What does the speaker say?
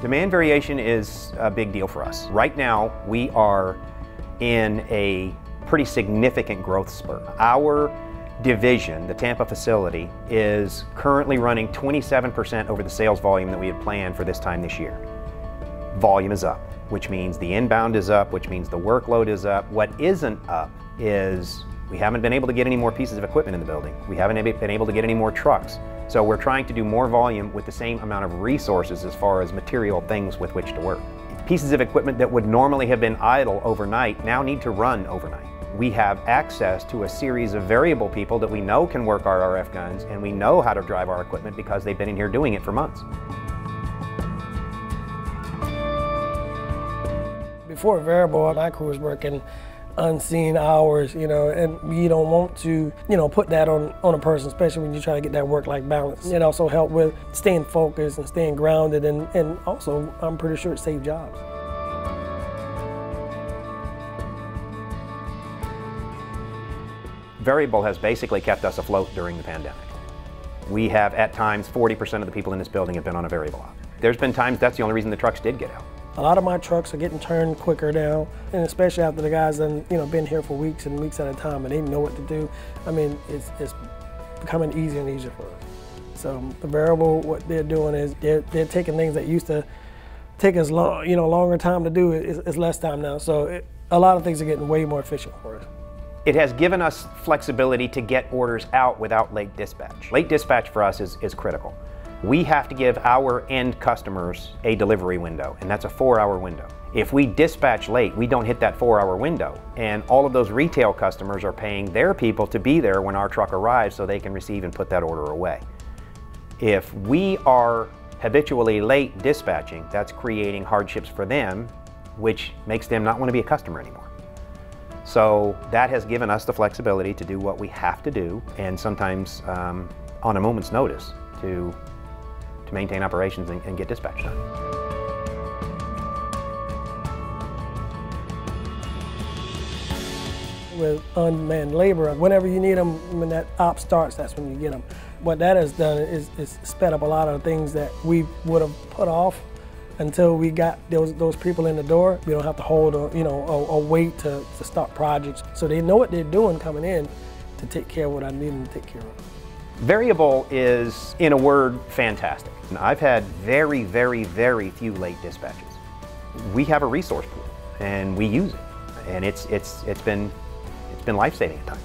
Demand variation is a big deal for us. Right now, we are in a pretty significant growth spurt. Our division, the Tampa facility, is currently running 27% over the sales volume that we had planned for this time this year. Volume is up, which means the inbound is up, which means the workload is up. What isn't up is we haven't been able to get any more pieces of equipment in the building. We haven't been able to get any more trucks. So we're trying to do more volume with the same amount of resources as far as material things with which to work. Pieces of equipment that would normally have been idle overnight now need to run overnight. We have access to a series of variable people that we know can work our RF guns, and we know how to drive our equipment because they've been in here doing it for months. Before Veryable, my crew was working unseen hours, and you don't want to, put that on a person, especially when you try to get that work-life balance. It also helped with staying focused and staying grounded, and also, I'm pretty sure it saved jobs. Veryable has basically kept us afloat during the pandemic. We have, at times, 40% of the people in this building have been on a Veryable op. There's been times that's the only reason the trucks did get out. A lot of my trucks are getting turned quicker now, and especially after the guys have been here for weeks and weeks at a time, and they know what to do. I mean, it's becoming easier and easier for us. So the Veryable, what they're doing is they're taking things that used to take us longer time to do. It's less time now. So a lot of things are getting way more efficient for us. It has given us flexibility to get orders out without late dispatch. Late dispatch for us is critical. We have to give our end customers a delivery window, and that's a 4-hour window. If we dispatch late, we don't hit that 4-hour window, and all of those retail customers are paying their people to be there when our truck arrives so they can receive and put that order away. If we are habitually late dispatching, that's creating hardships for them, which makes them not want to be a customer anymore. So that has given us the flexibility to do what we have to do, and sometimes on a moment's notice to maintain operations and get dispatch done. With unmanned labor, whenever you need them, when that op starts, that's when you get them. What that has done is sped up a lot of things that we would have put off until we got those people in the door. We don't have to hold a wait to start projects. So they know what they're doing coming in to take care of what I need them to take care of. Veryable is, in a word, fantastic. I've had very, very, very few late dispatches. We have a resource pool, and we use it, and it's been life-saving at times.